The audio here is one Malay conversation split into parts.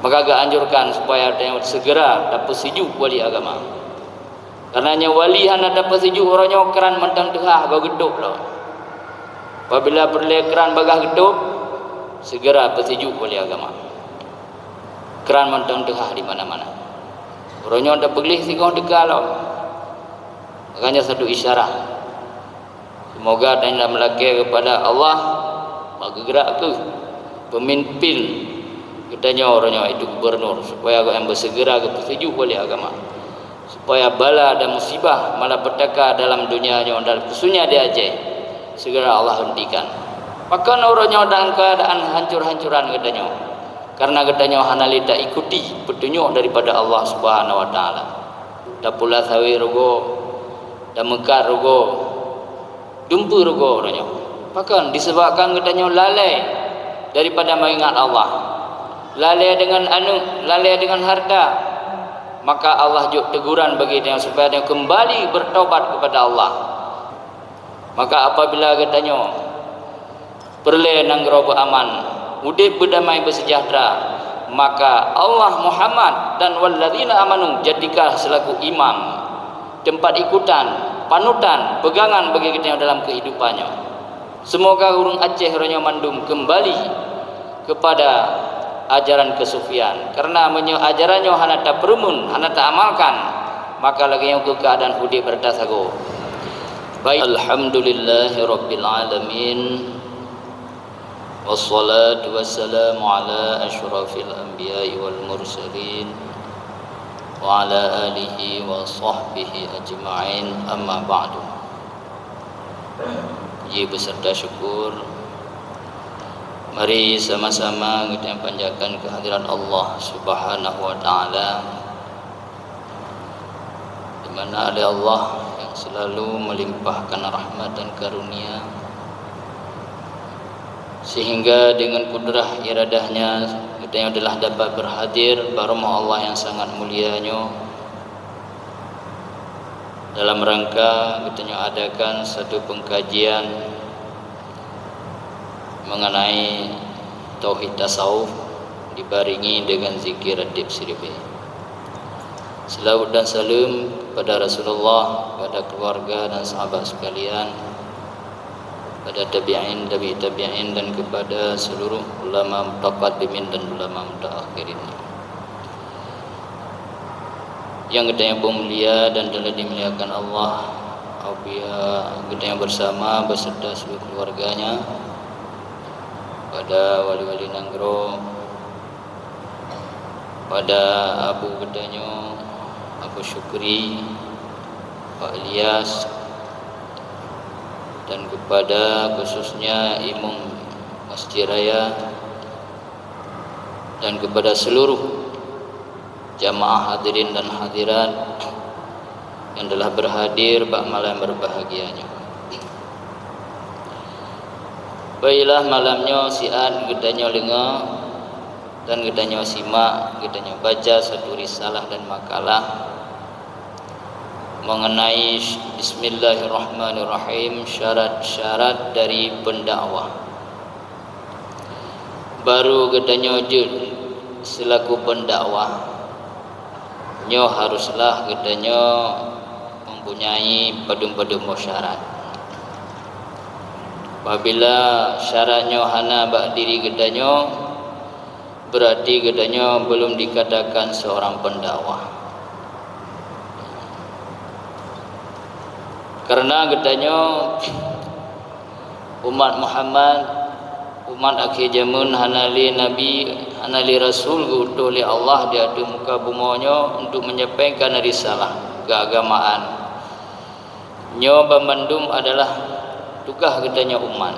Maka agak anjurkan supaya segera dapat sejuk wali agama. Karenanya wali hana dapat sejuk orangnya keran mentang tengah bageduk lah. Apabila perle keran bagah geduk, segera bersejuk wali agama. Keran mentang tengah di mana-mana. Orangnya dah perlih sikong dekat lah. Makanya satu isyarat. Semoga tanya melaki kepada Allah bagi gerak ke pemimpin katanya orangnya itu gubernur supaya yang bersegera ke sejuk wali agama supaya bala dan musibah malapetaka dalam dunianya dan khususnya di Aceh segera Allah hentikan. Maka orangnya dalam keadaan hancur-hancuran katanya karena katanya hanali tak ikuti petunjuk daripada Allah Subhanahu wa taala. Dah pula sawi rogo dah mekar rogo dumpu rogo orangnya. Bahkan disebabkan katanya lalai daripada mengingat Allah, lalai dengan lalai dengan harta, maka Allah juga teguran bagi dia supaya dia kembali bertaubat kepada Allah. Maka apabila katanya perle nanggro aman, udip berdamai bersejahtera, maka Allah Muhammad dan walladzina amanu jadikan selaku imam, tempat ikutan, panutan, pegangan bagi kita dalam kehidupannya. Semoga urung Aceh orangnya mandum kembali kepada ajaran kesufian. Karena ajarannya hana tak perumun, hana tak amalkan, maka lagi yang ke keadaan hudi berdasago. Baik, alhamdulillahirabbil alamin. Wassalatu wassalamu ala asyrafil anbiya'i wal mursalin wa ala alihi wa sahbihi ajma'in, amma ba'du. Puji beserta syukur, mari sama-sama kita panjatkan kehadiran Allah Subhanahu wa taala, di mana ada Allah yang selalu melimpahkan rahmat dan karunia sehingga dengan kudrah iradahnya kita adalah dapat berhadir baromah Allah yang sangat mulianya dalam rangka kita adakan satu pengkajian mengenai tauhid tasawuf dibaringi dengan zikir ratib siribi. Selawat dan salam pada Rasulullah, pada keluarga dan sahabat sekalian, pada tabi'in, tabi'in dan kepada seluruh ulama mutaqaddimin dan ulama mutaakhirin yang kita mulia dan telah dimuliakan Allah. Apabila kita bersama beserta seluruh keluarganya, pada wali-wali Nanggro, pada Abu Gedanyo, Abu Syukri, Pak Ilyas, dan kepada khususnya Imam Masjid Raya, dan kepada seluruh jamaah hadirin dan hadirat yang telah berhadir pada malam berbahagianya. Baiklah, malamnya siat gedanya lenga dan gedanya simak, gedanya baca satu risalah dan makalah mengenai bismillahirrahmanirrahim, syarat-syarat dari pendakwah. Baru gedanya jud selaku pendakwah nyo haruslah gedanya mempunyai padum-padum syarat. Apabila syaratnya hana bak diri gedanya, berarti gedanya belum dikatakan seorang pendakwah. Karena gedanya umat Muhammad, umat akhir zaman hanali Nabi, hanali Rasul diutus oleh Allah di atas muka bumanya untuk menyampaikan risalah keagamaan. Nyo bamandum adalah tugas gedanya umat.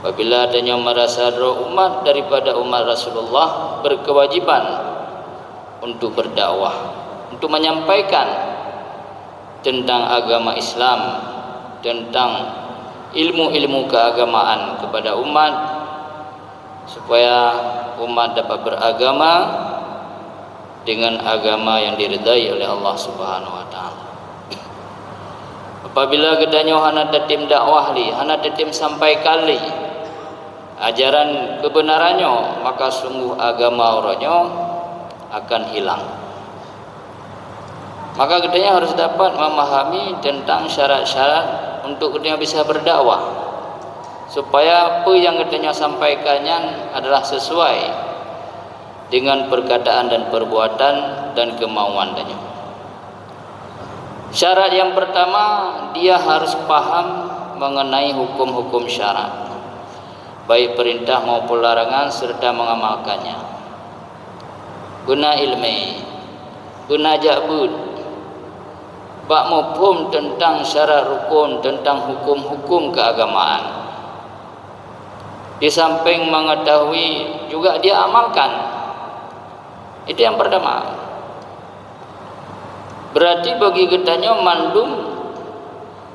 Apabila adanya merasa umat daripada umat Rasulullah berkewajiban untuk berdakwah, untuk menyampaikan tentang agama Islam, tentang ilmu-ilmu keagamaan kepada umat, supaya umat dapat beragama dengan agama yang diridai oleh Allah Subhanahu wa taala. Apabila gedanya hana tatim dakwah li, hana tatim sampai kali, ajaran kebenarannya, maka sungguh agama orangnya akan hilang. Maka kita harus dapat memahami tentang syarat-syarat untuk kita bisa berdakwah, supaya apa yang kita sampaikannya adalah sesuai dengan perkataan dan perbuatan dan kemauan dia. Syarat yang pertama, dia harus paham mengenai hukum-hukum syarat, baik perintah maupun larangan, serta mengamalkannya. Guna ilmi, guna jabud, bak mafhum tentang syarat rukun, tentang hukum-hukum keagamaan. Di samping mengetahui juga dia amalkan. Itu yang pertama. Berarti bagi kitanya mandum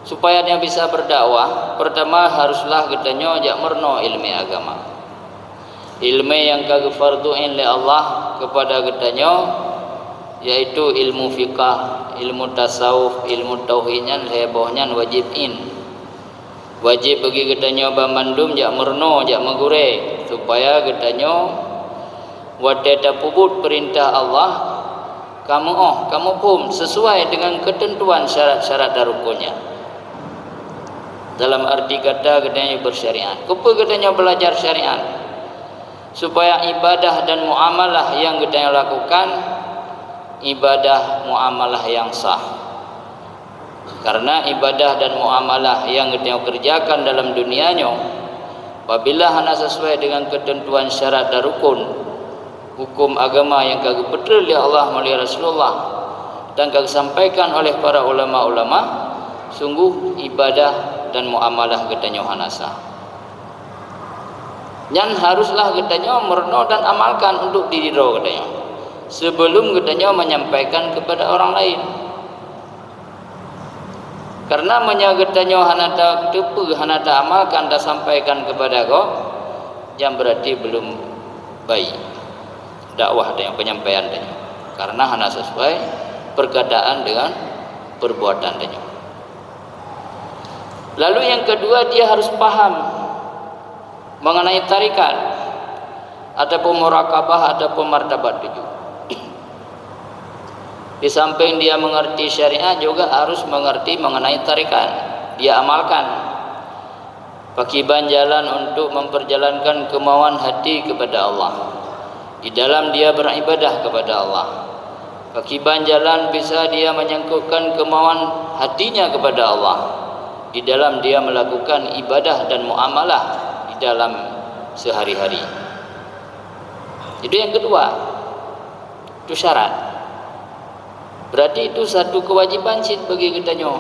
supaya dia bisa berdakwah, pertama haruslah kitanya jak merno ilmu agama. Ilmu yang kagak fardu ain li Allah kepada kitanya, yaitu ilmu fiqah, ilmu tasawuf, ilmu tauhidnya hebohnya wajibin. Wajib bagi kitanya bamandum jak merno, jak megure, supaya kitanya wadada pubut perintah Allah, kamu pun sesuai dengan ketentuan syarat-syarat dan rukunnya. Dalam arti kata katanya bersyariat. Kenapa katanya belajar syariat? Supaya ibadah dan muamalah yang kita lakukan ibadah muamalah yang sah. Karena ibadah dan muamalah yang kita kerjakan dalam dunianya, apabila hanya sesuai dengan ketentuan syarat dan rukun hukum agama yang kagak betul oleh Allah melalui Rasulullah dan kagak sampaikan oleh para ulama-ulama, sungguh ibadah dan muamalah katanya hanasa. Yang haruslah katanya merno dan amalkan untuk diri katanya, sebelum katanya menyampaikan kepada orang lain. Karena menyagatanya hanata tepu, hanata amalkan dan sampaikan kepada kau, yang berarti belum baik dakwah dan penyampaian dia. Karena hanya sesuai perkataan dengan perbuatan dia. Lalu yang kedua, dia harus paham mengenai tarikat ataupun murakabah ataupun martabat tujuh. Di samping dia mengerti syariat, juga harus mengerti mengenai tarikat. Dia amalkan pakiban jalan untuk memperjalankan kemauan hati kepada Allah. Di dalam dia beribadah kepada Allah, pakiban jalan bisa dia menyangkutkan kemauan hatinya kepada Allah. Di dalam dia melakukan ibadah dan muamalah di dalam sehari-hari. Itu yang kedua. Itu syarat. Berarti itu satu kewajiban bagi kitanya.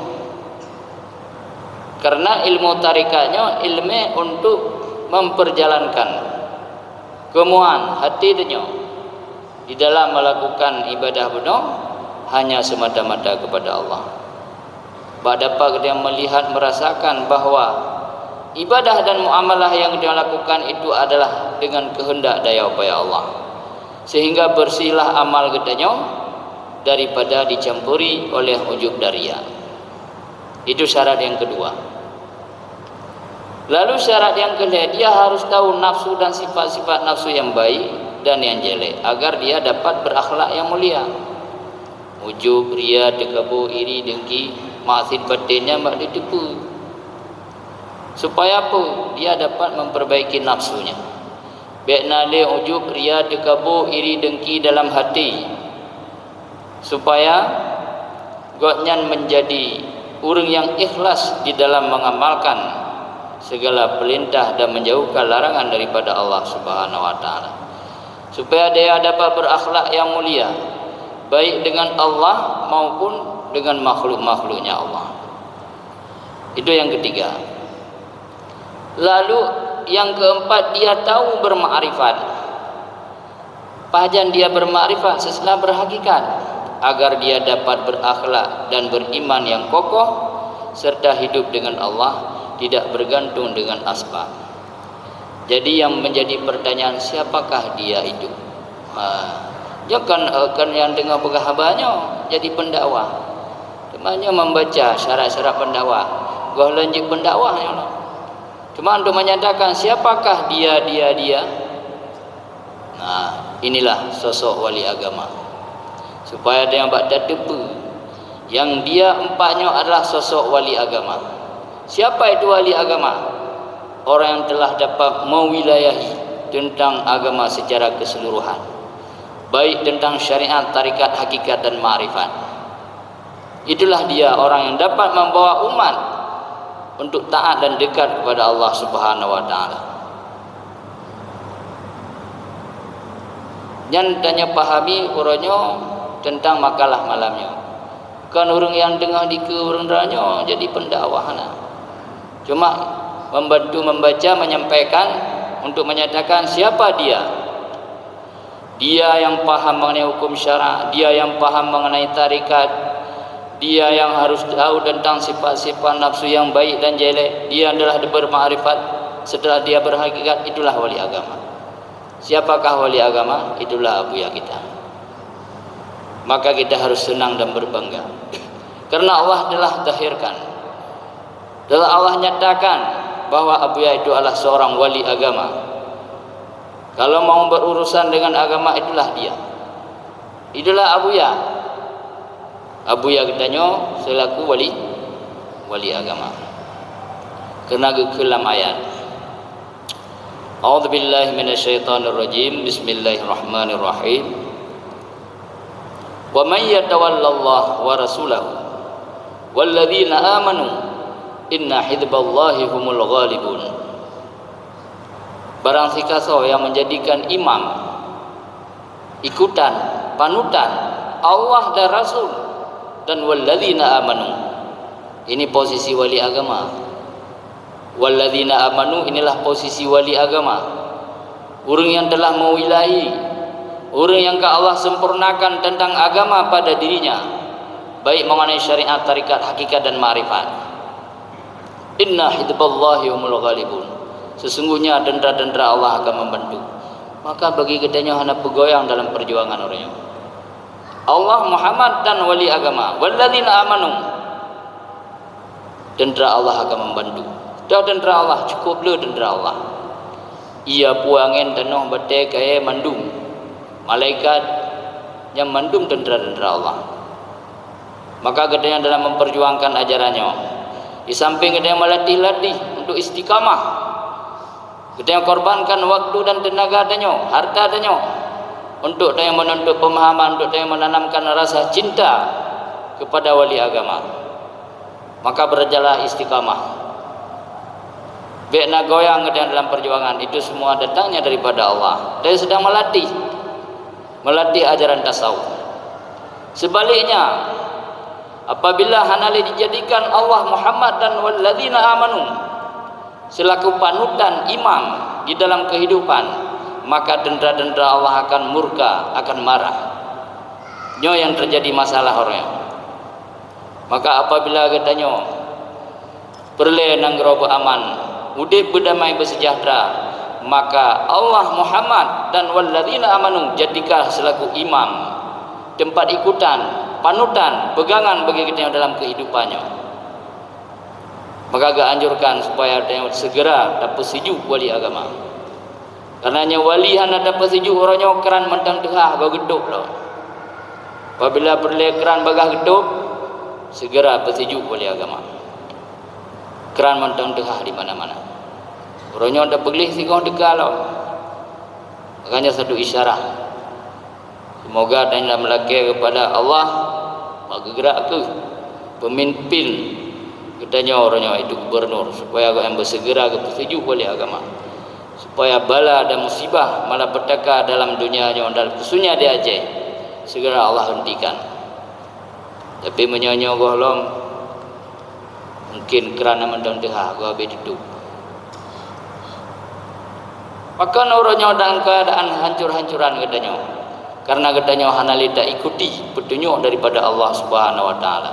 Karena ilmu tarikatnya ilmu untuk memperjalankan kemauan hati dia di dalam melakukan ibadah benar hanya semata-mata kepada Allah. Dapat dia melihat, merasakan bahawa ibadah dan muamalah yang dia lakukan itu adalah dengan kehendak daya upaya Allah, sehingga bersihlah amal kitanya daripada dicampuri oleh ujub daria. Itu syarat yang kedua. Lalu syarat yang ketiga, dia harus tahu nafsu dan sifat-sifat nafsu yang baik dan yang jelek, agar dia dapat berakhlak yang mulia. Ujub, ria, takabur, iri, dengki, maksud batinnya mak ditipu. Supaya apa? Dia dapat memperbaiki nafsunya. Baikna le ujub, ria, takabur, iri, dengki dalam hati, supaya godnya menjadi orang yang ikhlas di dalam mengamalkan segala perintah dan menjauhkan larangan daripada Allah Subhanahu wa taala. Supaya dia dapat berakhlak yang mulia, baik dengan Allah maupun dengan makhluk-makhluknya Allah. Itu yang ketiga. Lalu yang keempat, dia tahu bermakrifat. Pajan dia bermakrifat setelah berhakikat, agar dia dapat berakhlak dan beriman yang kokoh serta hidup dengan Allah, tidak bergantung dengan asbab. Jadi yang menjadi pertanyaan, siapakah dia itu? Jangan yang dengar berhabarnya jadi pendakwah. Temannya membaca syarat-syarat pendakwah, gua lanjut pendakwahnya lah. Cuma untuk menyatakan siapakah dia. Nah, inilah sosok wali agama. Supaya dia tak terdepa yang dia empatnya adalah sosok wali agama. Siapa itu wali agama? Orang yang telah dapat mewilayahi tentang agama secara keseluruhan, baik tentang syariat, tarikat, hakikat dan ma'rifat. Itulah dia orang yang dapat membawa umat untuk taat dan dekat kepada Allah Subhanahu wa taala. Yang tanya pahami orangnya tentang makalah malamnya. Bukan orang yang dengar di keurundannya jadi pendakwah. Cuma membantu membaca, menyampaikan untuk menyatakan siapa dia. Dia yang paham mengenai hukum syarak, dia yang paham mengenai tarikat, dia yang harus tahu tentang sifat-sifat nafsu yang baik dan jelek. Dia adalah bermakrifat setelah dia berhakikat. Itulah wali agama. Siapakah wali agama? Itulah abuya kita. Maka kita harus senang dan berbangga, karena Allah telah zahirkan, telah Allah nyatakan bahwa abuya itu adalah seorang wali agama. Kalau mau berurusan dengan agama, itulah dia, itulah abuya. Abuya katanya selaku wali agama. Kena kelam ayat. A'udzubillahi minasyaitonirrajim. Bismillahirrahmanirrahim. Wa may yatawallallahu wa rasulahu walladzina amanu inna hizballahi humul ghalibun. Barang siapa yang menjadikan imam, ikutan, panutan Allah dan Rasul dan walladzina amanu. Ini posisi wali agama. Walladzina amanu inilah posisi wali agama. Orang yang telah mewilahi, orang yang ke Allah sempurnakan tentang agama pada dirinya, baik mengenai syariat, tarikat, hakikat dan ma'rifat. Inna hizballahi humul ghalibun. Sesungguhnya tentera-tentera Allah akan membantu. Maka bagi kitanya hanya pegoyang dalam perjuangan orangnya. Allah, Muhammad dan wali agama. Walladzina amanu. Tentera Allah akan membantu. Dah tentera Allah, cukuplah tentera Allah. Ia puangin tanah batai kaya mandum. Malaikat yang mandum tentera-tentera Allah. Maka katanya dalam memperjuangkan ajarannya, di samping katanya melatih-latih untuk istiqamah, katanya korbankan waktu dan tenaga katanya, harta katanya, untuk dia menuntut pemahaman, untuk dia menanamkan rasa cinta kepada wali agama. Maka berjalan istiqamah. Baik nak goyang katanya dalam perjuangan, itu semua datangnya daripada Allah. Dia sedang melatih ajaran tasawuf. Sebaliknya, apabila hanali dijadikan Allah, Muhammad dan walladzina amanu selaku panutan imam di dalam kehidupan, maka tentera-tentera Allah akan murka, akan marah. Nyo yang terjadi masalah orangnya. Maka apabila katanya perle nang robo aman, udip berdamai bersejahtera, maka Allah, Muhammad dan walladzina amanu jadikan selaku imam, tempat ikutan, panutan, pegangan bagi kita dalam kehidupannya. Maka agak anjurkan supaya segera dapat sejuk wali agama. Karenanya wali hana dapat sejuk orangnya keran mentang tengah gak geduk loh. Apabila berlekran bagah geduk, segera bersejuk wali agama. Keran mentang tengah di mana-mana. Orangnya ada beglih sikong dekat loh. Makanya satu isyarat. Semoga dalam melaki kepada Allah bagi gerak ke pemimpin katanya orangnya itu gubernur, supaya yang bersegera ke sejuk wali agama, supaya bala dan musibah malapetaka dalam dunianya dan khususnya di Aceh segera Allah hentikan. Tapi menyonyo golong mungkin kerana mendengah gua begitu. Maka orangnya dalam keadaan hancur-hancuran katanya. Karena katanya hanali tak ikuti petunjuk daripada Allah Subhanahu wa taala.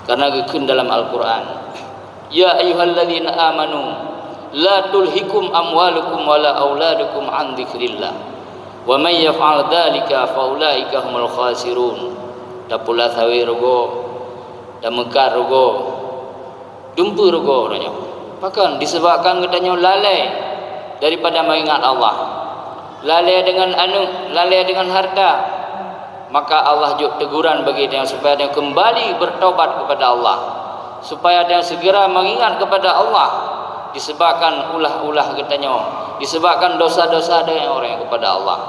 Karena gekun dalam Al-Qur'an, ya ayyuhalladzina amanu la tulhikum amwalukum wala auladukum an dzikrillah wa may yaf'al dzalika faulaika humul khasirun. Tapula sawi rogo, damekar rogo, dumpu rogo orangnya. Bahkan disebabkan katanya lalai daripada mengingat Allah, lalai dengan lalai dengan harta, maka Allah juga teguran bagi dia supaya dia kembali bertobat kepada Allah, supaya dia segera mengingat kepada Allah, disebabkan ulah-ulah katanya, disebabkan dosa-dosa dia orang kepada Allah.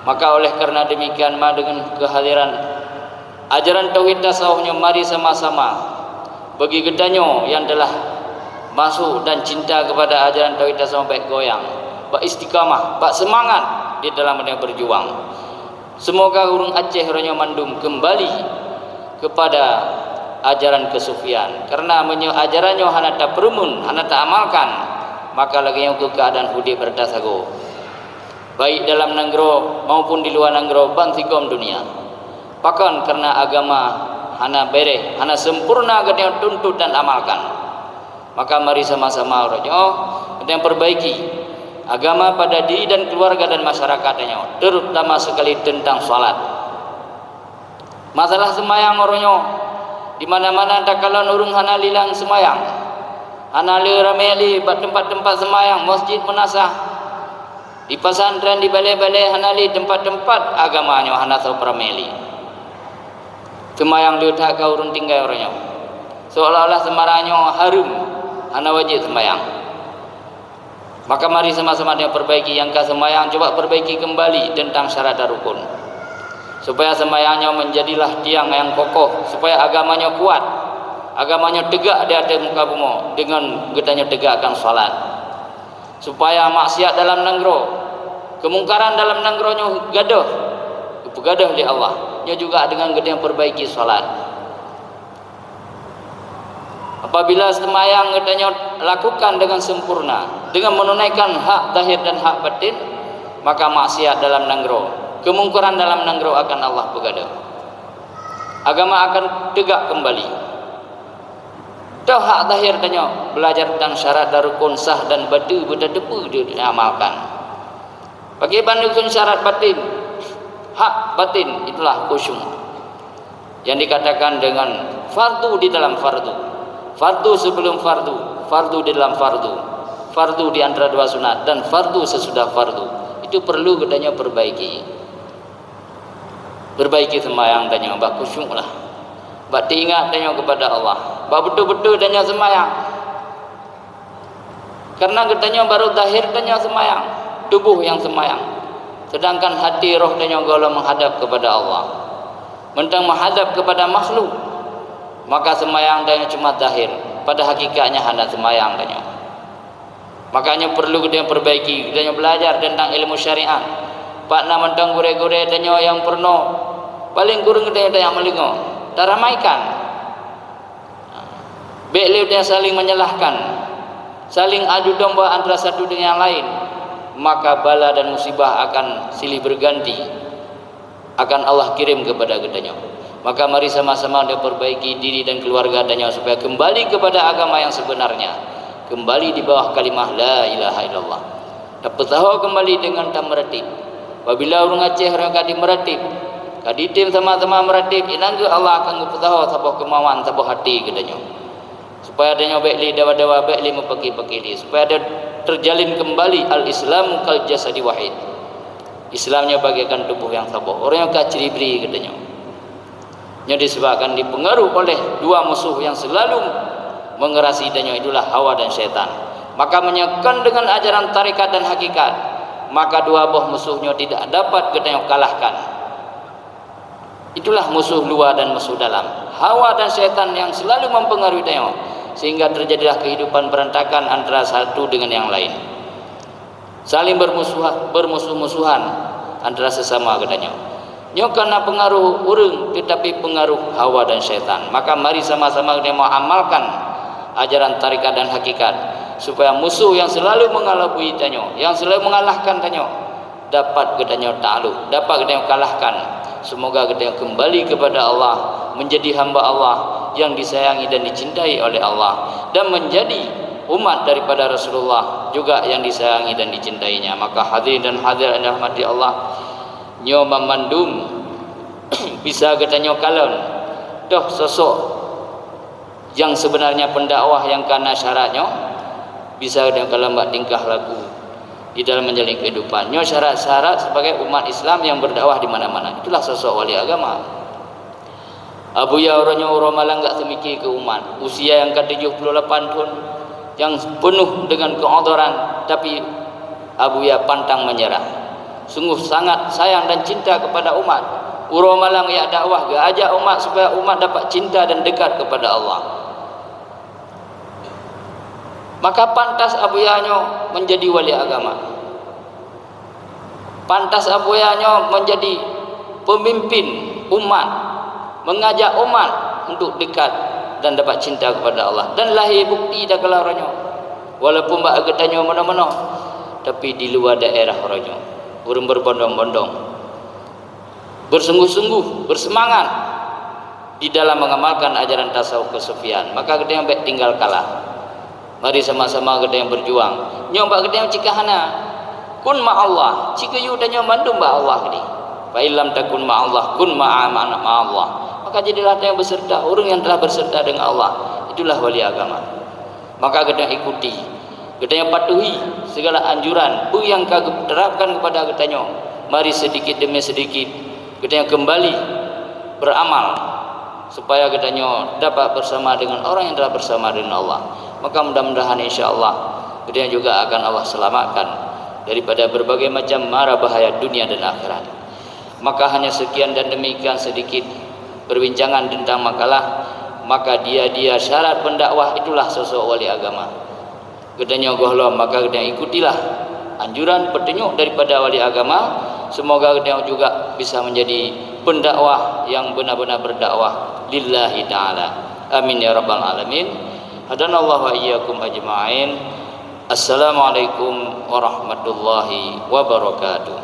Maka oleh karena demikian, dengan kehadiran ajaran tauhid tasawufnya, mari sama-sama bagi katanya yang telah masuk dan cinta kepada ajaran tauhid tasawuf baik goyang, baik istiqamah, baik semangat di dalam dia berjuang. Semoga urang Aceh Ronyo Mandum kembali kepada ajaran kesufian, karena ajarannya hana tak perumun, hana tak amalkan, maka lagi yang ke keadaan hudi berdasago, baik dalam negara maupun di luar negara bantigom dunia. Bahkan karena agama hana bereh, hana sempurna kita tuntut dan amalkan, maka mari sama-sama kita perbaiki agama pada diri dan keluarga dan masyarakatnya, terutama sekali tentang salat. Masalah semayang orangnya di mana-mana tak kalah urung hana lilang semayang, hana le rameli tempat-tempat semayang, masjid menasah, di pesantren, di balai-balai hana li tempat-tempat agamanya hana tahu rameli. Semayang le tak kau urung tinggal orangnya, seolah-olah semarangnya harum, hana wajib semayang. Maka mari sama-sama dia perbaiki yang ke semayang, coba perbaiki kembali tentang syarat dan rukun, supaya semayangnya menjadilah tiang yang kokoh, supaya agamanya kuat, agamanya tegak di atas muka bumi dengan getanya tegakkan salat, supaya maksiat dalam negara, kemungkaran dalam negaranya gaduh di Allah, nya juga dengan getanya perbaiki salat. Apabila semayang katanya lakukan dengan sempurna, dengan menunaikan hak zahir dan hak batin, maka maksiat dalam negara, kemungkaran dalam negara akan Allah begadang. Agama akan tegak kembali. Tahu hak zahir tanya, belajar tentang syarat dan rukun sah dan batu betul-betul diamalkan. Bagi bandingkan syarat batin, hak batin itulah khusyuk, yang dikatakan dengan fardu di dalam fardu, fardu sebelum fardu, fardu di dalam fardu, fardu di antara dua sunat, dan fardu sesudah fardu. Itu perlu katanya perbaiki semayang tanya, bak khusyuk lah, bak ingat tanya kepada Allah, bak betul-betul tanya semayang. Karena katanya baru zahir tanya semayang, tubuh yang semayang, sedangkan hati roh tanya kalau menghadap kepada Allah, mentang menghadap kepada makhluk, maka semayang tanya cuma zahir, pada hakikatnya hanya semayang tanya. Makanya perlu kita perbaiki, kita belajar tentang ilmu syariat. Pak na mentang gure-gure tanya yang pernah paling kurang kita yang melingo, taramaikan. Beliau dia saling menyalahkan, saling adu domba antara satu dengan yang lain, maka bala dan musibah akan silih berganti, akan Allah kirim kepada kitanya. Maka mari sama-sama dia perbaiki diri dan keluarga adanya, supaya kembali kepada agama yang sebenarnya, kembali di bawah kalimah la ilaha illallah. Dapat tahu kembali dengan tak meratib. Apabila orang Aceh orang kadi meratib, kadi tim sama-sama meratib, inangga Allah akan tahu sabah kemauan sabah hati katanya, supaya adanya baikli dawa-dawa baikli mepaki-pakili, supaya ada terjalin kembali al-Islamu kal jasadi wahid. Islamnya bagaikan tubuh yang sabah, orang yang kaciribri katanya. Yang disebabkan dipengaruhi oleh dua musuh yang selalu mengerasi danya, itulah hawa dan syaitan. Maka menyekan dengan ajaran tarikat dan hakikat, maka dua buah musuhnya tidak dapat kita kalahkan. Itulah musuh luar dan musuh dalam, hawa dan syaitan yang selalu mempengaruhi danya, sehingga terjadilah kehidupan berantakan antara satu dengan yang lain, saling bermusuh-musuhan antara sesama katanya. Nyo karena pengaruh urang, tetapi pengaruh hawa dan syaitan. Maka mari sama-sama kita mengamalkan ajaran tarikat dan hakikat, supaya musuh yang selalu mengalahkan tanyo, yang selalu mengalahkan tanyo, dapat katanya takluk, dapat katanya kalahkan. Semoga kita kembali kepada Allah, menjadi hamba Allah yang disayangi dan dicintai oleh Allah, dan menjadi umat daripada Rasulullah juga yang disayangi dan dicintainya. Maka hadirin dan hadirat yang dirahmati Allah, nyo memandum bisa katanya kalon doh sosok yang sebenarnya pendakwah yang karena syaratnya bisa dengan lambat tingkah laku di dalam menjalani kehidupannya, syarat-syarat sebagai umat Islam yang berdakwah di mana-mana. Itulah sosok wali agama. Abu Ya orangnya orang Malang enggak semikir ke umat, usia yang ke-78 tahun, yang penuh dengan keodoran, tapi Abu Ya pantang menyerah. Sungguh sangat sayang dan cinta kepada umat. Orang Malang ya dakwah gak ajak umat supaya umat dapat cinta dan dekat kepada Allah. Maka pantas Abu Yahnya menjadi wali agama. Pantas Abu Yahnya menjadi pemimpin umat, mengajak umat untuk dekat dan dapat cinta kepada Allah. Dan lahir bukti dah kalau orangnya. Walaupun bak agetanya mana-mana, tapi di luar daerah orangnya. Orang berbondong-bondong, bersungguh-sungguh, bersemangat di dalam mengamalkan ajaran tasawuf kesufian. Maka kita yang baik tinggal kalah. Mari sama-sama kita yang berjuang. Nyoba kita yang cikahana. Kun ma'allah. Jika you dan nyoba mandu ma'allah ni. Fa illam takun ma'allah kun ma'allah. Maka jadilah yang berserta, orang yang telah berserta dengan Allah. Itulah wali agama. Maka kita yang ikuti, kita yang patuhi segala anjuran yang kau terapkan kepada kita. Mari sedikit demi sedikit kita yang kembali beramal supaya kita dapat bersama dengan orang yang telah bersama dengan Allah. Maka mudah-mudahan insya-Allah kita juga akan Allah selamatkan daripada berbagai macam mara bahaya dunia dan akhirat. Maka hanya sekian dan demikian sedikit perbincangan tentang makalah. Maka dia syarat pendakwah itulah sosok wali agama. Kedanya gohlo, maka kita ikutilah anjuran petunjuk daripada wali agama. Semoga kita juga bisa menjadi pendakwah yang benar-benar berdakwah lillahi ta'ala. Amin ya rabbal alamin. Hadanallahu wa iyyakum ajma'in. Assalamualaikum warahmatullahi wabarakatuh.